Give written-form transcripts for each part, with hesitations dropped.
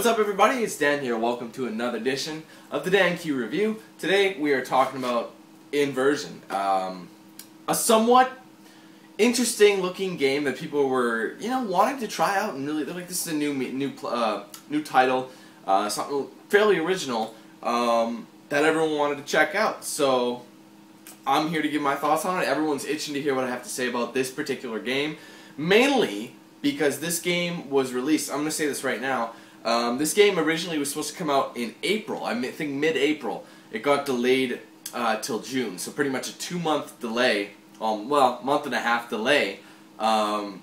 What's up, everybody? It's Dan here. Welcome to another edition of the DanQ review. Today we are talking about Inversion, a somewhat interesting looking game that people were, wanting to try out, and really they're like, this is a new title, something fairly original that everyone wanted to check out. So I'm here to give my thoughts on it. Everyone's itching to hear what I have to say about this particular game, mainly because this game was released. I'm going to say this right now. This game originally was supposed to come out in April. I think mid-April. It got delayed till June, so pretty much a 2-month delay. Well, month and a half delay to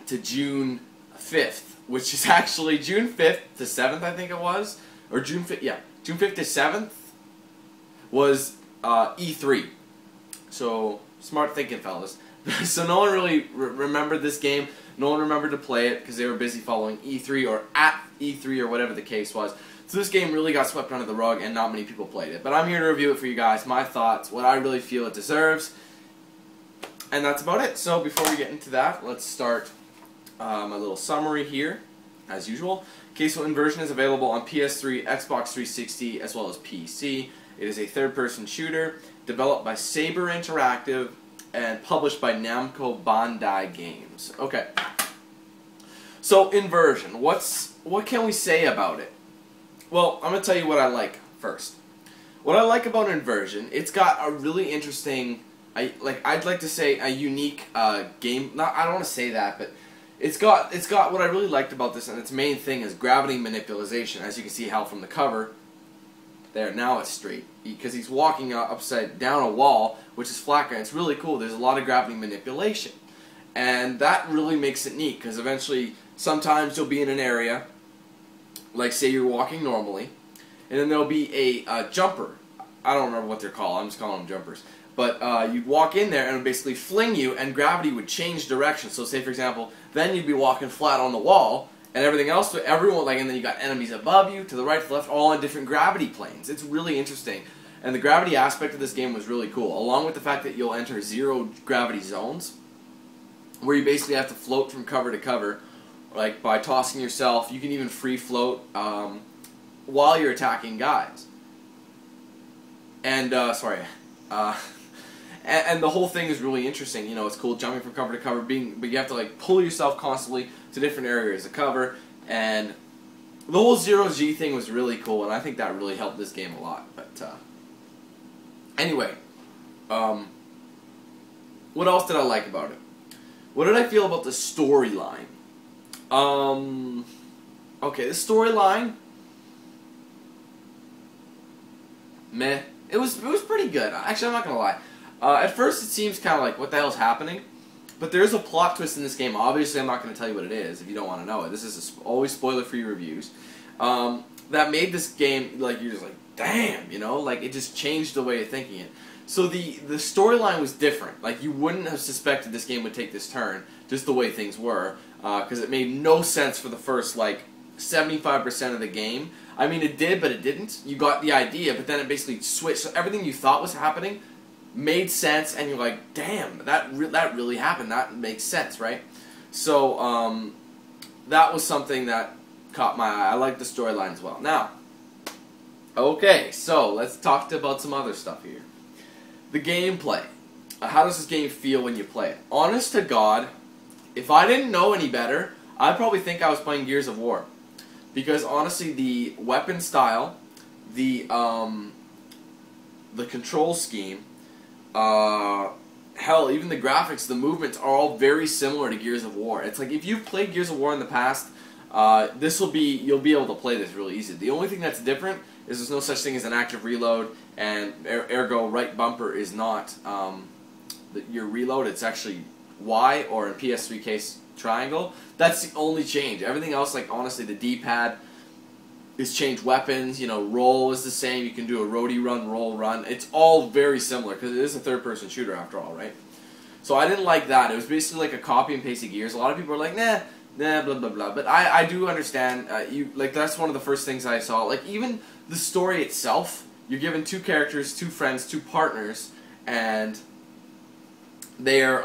June 5th, which is actually June 5th to 7th, I think it was, or June 5th. Yeah, June 5th to 7th was E3. So smart thinking, fellas. So no one really remembered this game. No one remembered to play it because they were busy following E3 or at E3 or whatever the case was. So this game really got swept under the rug and not many people played it. But I'm here to review it for you guys, my thoughts, what I really feel it deserves. And that's about it. So before we get into that, let's start my little summary here, as usual. Okay, so Inversion is available on PS3, Xbox 360, as well as PC. It is a third-person shooter developed by Saber Interactive and published by Namco Bandai Games. Okay. So Inversion, what can we say about it? Well, I'm going to tell you what I like first. What I like about Inversion, it's got a really interesting, I'd like to say a unique game. I don't want to say that, but it's got what I really liked about this, and its main thing is gravity manipulation. As you can see how from the cover, there, now it's straight, because he's walking upside down a wall, which is flat ground. It's really cool. There's a lot of gravity manipulation, and that really makes it neat, because eventually, sometimes you'll be in an area, like say you're walking normally, and then there'll be a jumper. I don't remember what they're called. I'm just calling them jumpers. But you'd walk in there and it would basically fling you, and gravity would change direction. So say, for example, then you'd be walking flat on the wall, and everything else, everyone, and then you got enemies above you, to the right, to the left, all on different gravity planes. It's really interesting. And the gravity aspect of this game was really cool, along with the fact that you'll enter zero gravity zones, where you basically have to float from cover to cover, like by tossing yourself. You can even free float while you're attacking guys. And, and the whole thing is really interesting. It's cool jumping from cover to cover, but you have to like pull yourself constantly to different areas of cover, and the whole zero-G thing was really cool, and I think that really helped this game a lot. But anyway, what else did I like about it? What did I feel about the storyline? Okay, the storyline, meh. It was pretty good. Actually, I'm not gonna lie. At first, it seems kind of like, what the hell's happening? But there is a plot twist in this game. Obviously, I'm not going to tell you what it is if you don't want to know it. This is always spoiler-free reviews. That made this game, like, you're just like, damn, like, it just changed the way you're thinking it. So the storyline was different. Like, you wouldn't have suspected this game would take this turn, just the way things were, because it made no sense for the first, like, 75% of the game. I mean, it did, but it didn't. You got the idea, but then it basically switched. So everything you thought was happening made sense, and you're like, damn, that really happened. That makes sense, right? So that was something that caught my eye. I like the storyline as well. Now, okay, so let's talk about some other stuff here. The gameplay. How does this game feel when you play it? Honest to God, if I didn't know any better, I'd probably think I was playing Gears of War. Because honestly, the weapon style, the control scheme, hell, even the graphics, the movements are all very similar to Gears of War. It's like if you've played Gears of War in the past, you'll be able to play this really easy. The only thing that's different is there's no such thing as an active reload, and ergo right bumper is not your reload. It's actually Y, or in PS3 case, triangle. That's the only change. Everything else, like honestly, the D-pad is changed. Weapons, roll is the same. You can do a roadie run, roll run. It's all very similar because it is a third-person shooter after all, right? So I didn't like that. It was basically like a copy and paste of Gears. A lot of people are like, nah, blah blah blah. But I do understand. That's one of the first things I saw. Like even the story itself, you're given two characters, two friends, two partners, and they're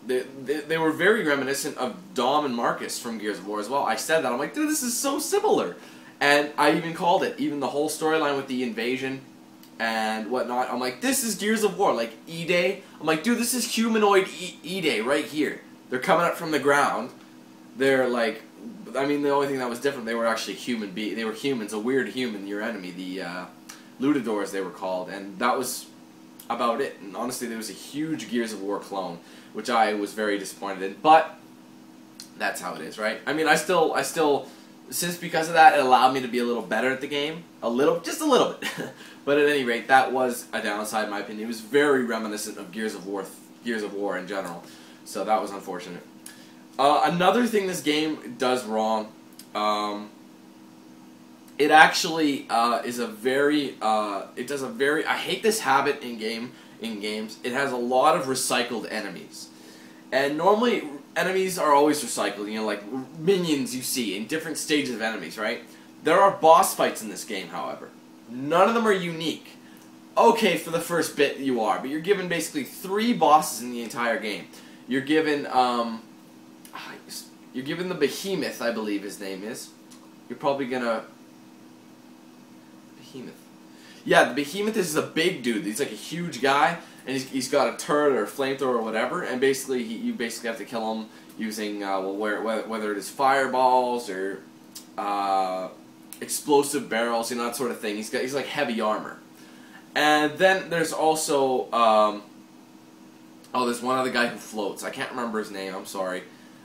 they were very reminiscent of Dom and Marcus from Gears of War as well. I said that. I'm like, dude, this is so similar. And I even called it. Even the whole storyline with the invasion and whatnot. I'm like, this is Gears of War. Like, E-Day. I'm like, dude, this is humanoid E-Day right here. They're coming up from the ground. They're like, I mean, the only thing that was different, they were actually they were humans, a weird human, your enemy, the Lutadors they were called, and that was about it. And honestly, there was a huge Gears of War clone, which I was very disappointed in, but that's how it is, right? I mean, I still, since because of that, it allowed me to be a little better at the game, just a little bit. But at any rate, that was a downside in my opinion. It was very reminiscent of Gears of War in general, so that was unfortunate. Another thing this game does wrong, it actually is a very, I hate this habit in games. It has a lot of recycled enemies. And normally, enemies are always recycled, you know, like minions you see in different stages of enemies, right? There are boss fights in this game, however. None of them are unique. Okay, for the first bit you are, but you're given basically 3 bosses in the entire game. You're given the Behemoth, I believe his name is. You're probably gonna... Behemoth. Yeah, the Behemoth is a big dude. He's like a huge guy, and he's got a turret or a flamethrower or whatever, and basically you basically have to kill him using, whether it is fireballs or explosive barrels, you know, that sort of thing. He's like heavy armor. And then there's also, there's one other guy who floats. I can't remember his name, I'm sorry.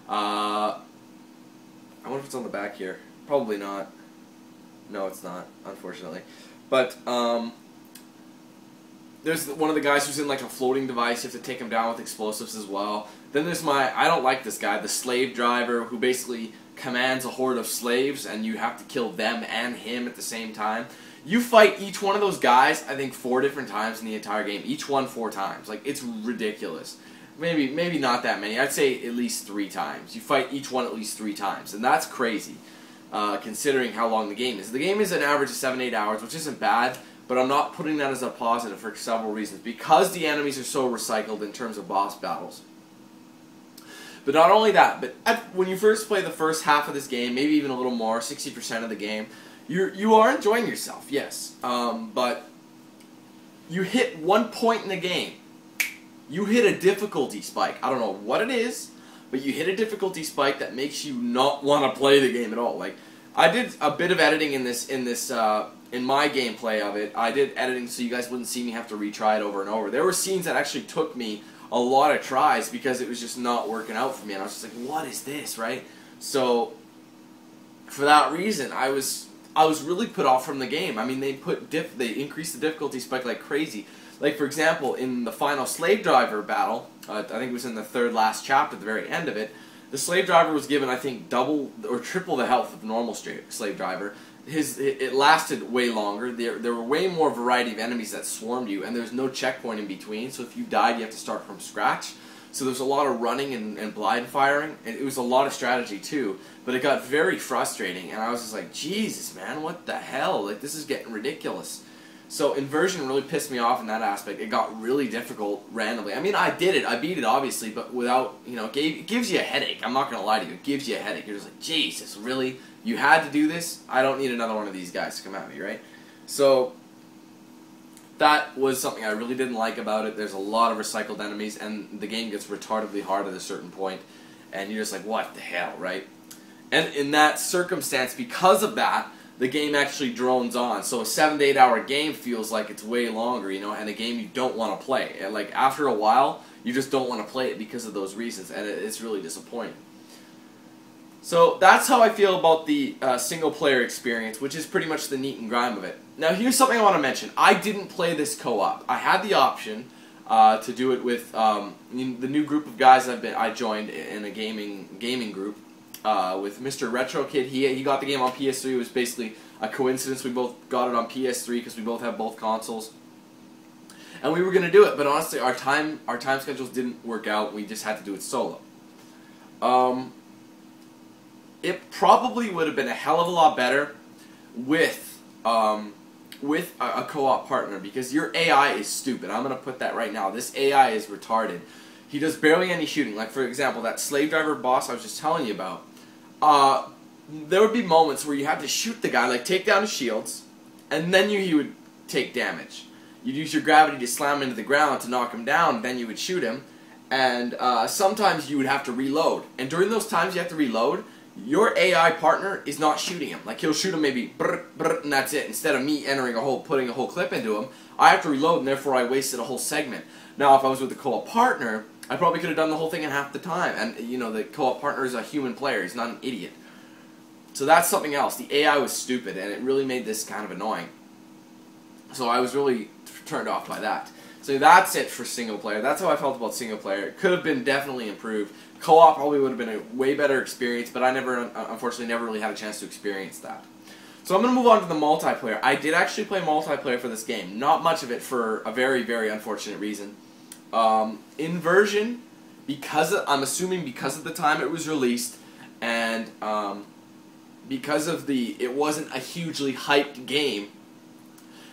I wonder if it's on the back here. Probably not. No, it's not, unfortunately. But, there's one of the guys who's in like a floating device. You have to take him down with explosives as well. Then there's I don't like this guy, the slave driver, who basically commands a horde of slaves, and you have to kill them and him at the same time. You fight each one of those guys, I think, 4 different times in the entire game. Each one 4 times. Like, it's ridiculous. Maybe not that many. I'd say at least 3 times. You fight each one at least 3 times, and that's crazy, considering how long the game is. The game is an average of 7-8 hours, which isn't bad, but I'm not putting that as a positive for several reasons. Because the enemies are so recycled in terms of boss battles. But not only that, but when you first play the first half of this game, maybe even a little more, 60% of the game, you are enjoying yourself, yes. But you hit one point in the game. You hit a difficulty spike. I don't know what it is, but you hit a difficulty spike that makes you not want to play the game at all. Like, I did a bit of editing in my gameplay of it. I did editing so you guys wouldn't see me have to retry it over and over. There were scenes that actually took me a lot of tries because it was just not working out for me, and I was just like, what is this, right? So, for that reason, I was really put off from the game. I mean, they increased the difficulty spike like crazy. Like, for example, in the final slave driver battle, I think it was in the 3rd last chapter, at the very end of it, the slave driver was given, I think, double or triple the health of the normal slave driver. It lasted way longer. There were way more variety of enemies that swarmed you, and there's no checkpoint in between, so if you died, you have to start from scratch. So there's a lot of running and blind firing, and it was a lot of strategy too, but it got very frustrating, and I was just like, Jesus, man, what the hell? Like, this is getting ridiculous. So Inversion really pissed me off in that aspect. It got really difficult randomly. I mean, I did it. I beat it, obviously, but without, you know, it gives you a headache. I'm not going to lie to you. It gives you a headache. You're just like, Jesus, really? You had to do this? I don't need another one of these guys to come at me, right? So that was something I really didn't like about it. There's a lot of recycled enemies, and the game gets retardedly hard at a certain point, and you're just like, what the hell, right? And in that circumstance, because of that, the game actually drones on. So a 7 to 8 hour game feels like it's way longer, you know, and a game you don't want to play. And like, after a while, you just don't want to play it because of those reasons, and it's really disappointing. So that's how I feel about the single-player experience, which is pretty much the neat and grime of it. Now, here's something I want to mention. I didn't play this co-op. I had the option to do it with the new group of guys I joined in a gaming group. With Mr. Retro Kid. He got the game on PS3. It was basically a coincidence. We both got it on PS3 because we both have both consoles. And we were going to do it, but honestly, our time schedules didn't work out. We just had to do it solo. It probably would have been a hell of a lot better with a co-op partner, because your AI is stupid. I'm going to put that right now. This AI is retarded. he does barely any shooting. Like, for example, that slave driver boss I was just telling you about. There would be moments where you had to shoot the guy, like take down his shields, and then he would take damage. You'd use your gravity to slam him into the ground to knock him down, then you would shoot him, and sometimes you would have to reload. And during those times you have to reload, your AI partner is not shooting him. Like, he'll shoot him maybe brr, brr, and that's it. Instead of me entering putting a whole clip into him, I have to reload, and therefore I wasted a whole segment. Now, if I was with a co-op partner, I probably could have done the whole thing in half the time. And, you know, the co-op partner is a human player. He's not an idiot. So that's something else. The AI was stupid, and it really made this kind of annoying. So I was really turned off by that. So that's it for single player. That's how I felt about single player. It could have been definitely improved. Co-op probably would have been a way better experience, but I unfortunately never really had a chance to experience that. So I'm going to move on to the multiplayer. I did actually play multiplayer for this game. Not much of it for a very, very unfortunate reason. Inversion, I'm assuming because of the time it was released, and because of it wasn't a hugely hyped game,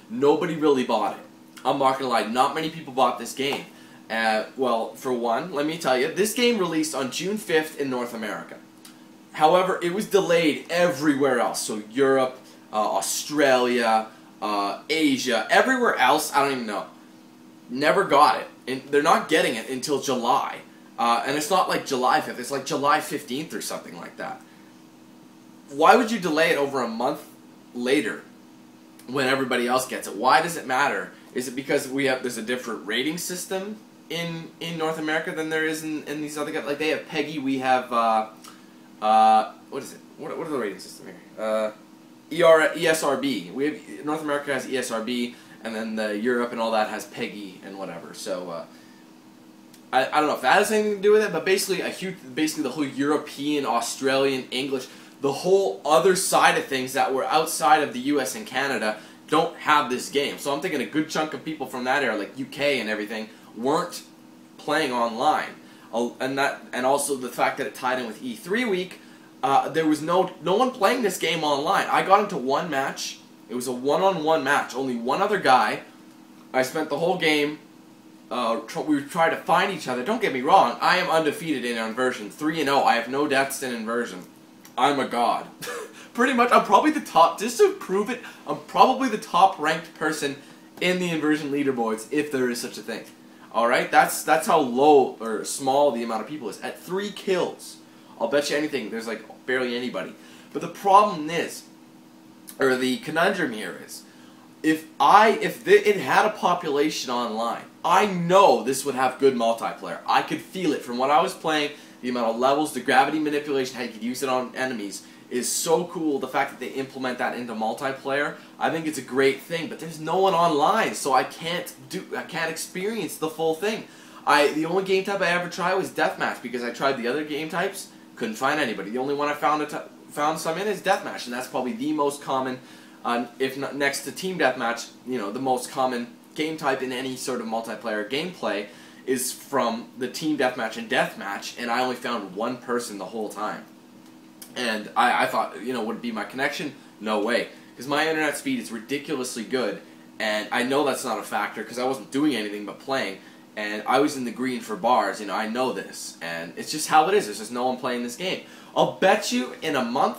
nobody really bought it. I'm not gonna lie, not many people bought this game. Well, for one, let me tell you, this game released on June 5th in North America. However, it was delayed everywhere else. So Europe, Australia, Asia, everywhere else, I don't even know. Never got it. And they're not getting it until July. And it's not like July 5th, it's like July 15th or something like that. Why would you delay it over a month later when everybody else gets it? Why does it matter? Is it because there's a different rating system in North America than there is in these other guys? Like, they have PEGI, we have what is it? What are the rating system here? ESRB. North America has ESRB, and then the Europe and all that has PEGI and whatever. So I don't know if that has anything to do with it, but basically the whole European, Australian, English, the whole other side of things that were outside of the US and Canada don't have this game. So I'm thinking a good chunk of people from that era, like UK and everything, weren't playing online. And also the fact that it tied in with E3 week, there was no one playing this game online. I got into one match. It was a one-on-one match. Only one other guy. I spent the whole game. We tried to find each other. Don't get me wrong. I am undefeated in Inversion. 3-0. I have no deaths in Inversion. I'm a god. Pretty much, I'm probably the top, just to prove it, I'm probably the top ranked person in the Inversion leaderboards, if there is such a thing. Alright, that's how low or small the amount of people is. At 3 kills, I'll bet you anything, there's like barely anybody. But the problem is, or the conundrum here is, if it had a population online, I know this would have good multiplayer. I could feel it from what I was playing. The amount of levels, the gravity manipulation, how you could use it on enemies is so cool. The fact that they implement that into multiplayer, I think it's a great thing. But there's no one online, so I can't experience the full thing. The only game type I ever tried was deathmatch, because I tried the other game types, couldn't find anybody. The only one I found some in is deathmatch, and that's probably the most common, if not next to team deathmatch, you know, the most common game type in any sort of multiplayer gameplay is from the team deathmatch and deathmatch, and I only found one person the whole time. And I thought, you know, would it be my connection? No way. Because my internet speed is ridiculously good, and I know that's not a factor because I wasn't doing anything but playing, and I was in the green for bars, you know, I know this, and it's just how it is. There's just no one playing this game. I'll bet you in a month,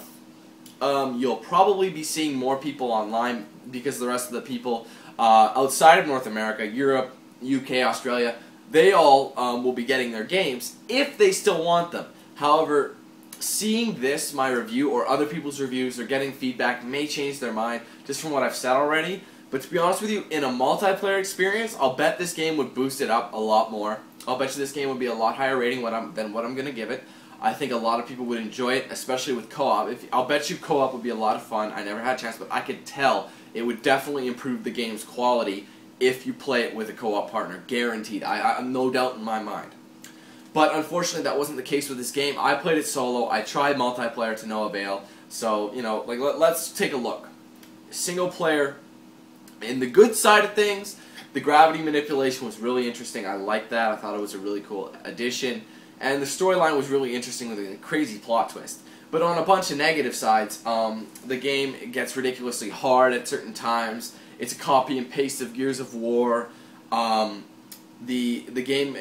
you'll probably be seeing more people online because the rest of the people outside of North America, Europe, UK, Australia, they all will be getting their games if they still want them. However, seeing this, my review, or other people's reviews, or getting feedback may change their mind just from what I've said already. But to be honest with you, in a multiplayer experience, I'll bet this game would boost it up a lot more. I'll bet you this game would be a lot higher rating than what I'm going to give it. I think a lot of people would enjoy it, especially with co-op. I'll bet you co-op would be a lot of fun. I never had a chance, but I could tell it would definitely improve the game's quality if you play it with a co-op partner. Guaranteed. I have no doubt in my mind. But unfortunately, that wasn't the case with this game. I played it solo. I tried multiplayer to no avail. So, you know, like, let's take a look. Single player, in the good side of things, the gravity manipulation was really interesting. I liked that. I thought it was a really cool addition. And the storyline was really interesting with a crazy plot twist. But on a bunch of negative sides, the game gets ridiculously hard at certain times. It's a copy and paste of Gears of War. The game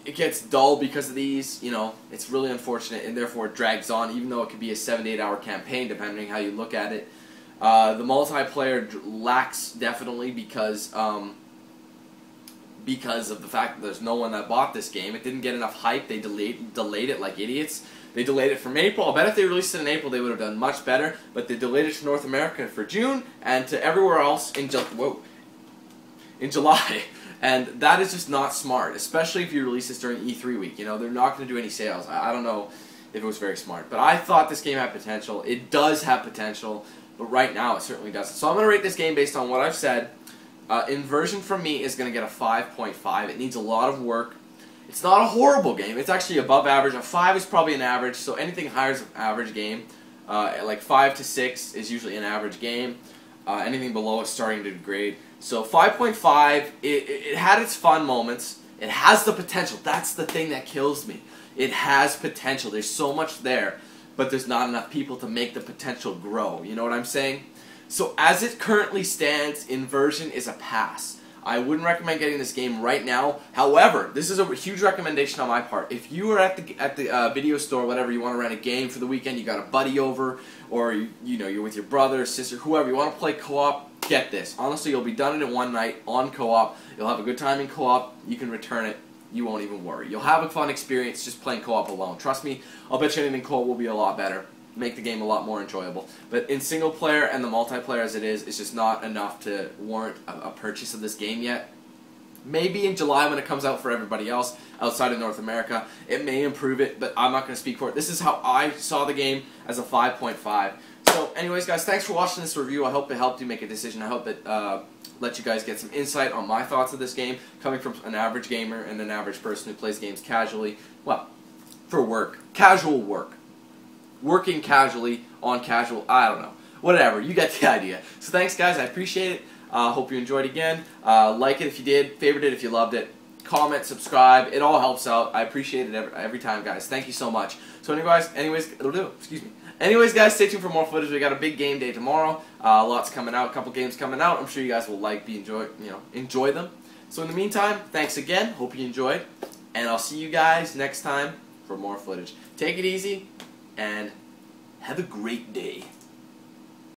it gets dull because of these. You know, it's really unfortunate, and therefore it drags on, even though it could be a 7 to 8 hour campaign, depending how you look at it. The multiplayer lacks definitely because of the fact that there's no one that bought this game. It didn't get enough hype. They delayed it like idiots. They delayed it from April. I bet if they released it in April, they would have done much better. But they delayed it to North America for June and to everywhere else in July. And that is just not smart, especially if you release this during E3 week. You know, they're not going to do any sales. I don't know if it was very smart. But I thought this game had potential. It does have potential, but right now it certainly doesn't. So I'm going to rate this game based on what I've said. Inversion from me is going to get a 5.5. It needs a lot of work. It's not a horrible game. It's actually above average. A 5 is probably an average, so anything higher is an average game. Like 5 to 6 is usually an average game. Anything below is starting to degrade. So 5.5, it had its fun moments. It has the potential. That's the thing that kills me. It has potential. There's so much there, but there's not enough people to make the potential grow. You know what I'm saying? So as it currently stands, Inversion is a pass. I wouldn't recommend getting this game right now. However, this is a huge recommendation on my part. If you are at the video store, whatever, you want to rent a game for the weekend, you got a buddy over, or you're with your brother, sister, whoever, you want to play co-op, get this. Honestly, you'll be done in one night on co-op. You'll have a good time in co-op. You can return it. You won't even worry. You'll have a fun experience just playing co-op alone. Trust me, I'll bet you anything co-op will be a lot better. Make the game a lot more enjoyable. But in single player and the multiplayer as it is, it's just not enough to warrant a purchase of this game yet. Maybe in July when it comes out for everybody else outside of North America, it may improve it, but I'm not going to speak for it. This is how I saw the game, as a 5.5. So anyways, guys, thanks for watching this review. I hope it helped you make a decision. I hope it let you guys get some insight on my thoughts of this game, coming from an average gamer and an average person who plays games casually. Well, for work. Casual work. Working casually on casual, I don't know. Whatever, you get the idea. So thanks, guys. I appreciate it. Hope you enjoyed again. Like it if you did. Favorite it if you loved it. Comment, subscribe. It all helps out. I appreciate it every time, guys. Thank you so much. So anyways, excuse me. Anyways, guys, stay tuned for more footage. We got a big game day tomorrow. Lots coming out. A couple games coming out. I'm sure you guys will enjoy them. So in the meantime, thanks again. Hope you enjoyed, and I'll see you guys next time for more footage. Take it easy, and have a great day.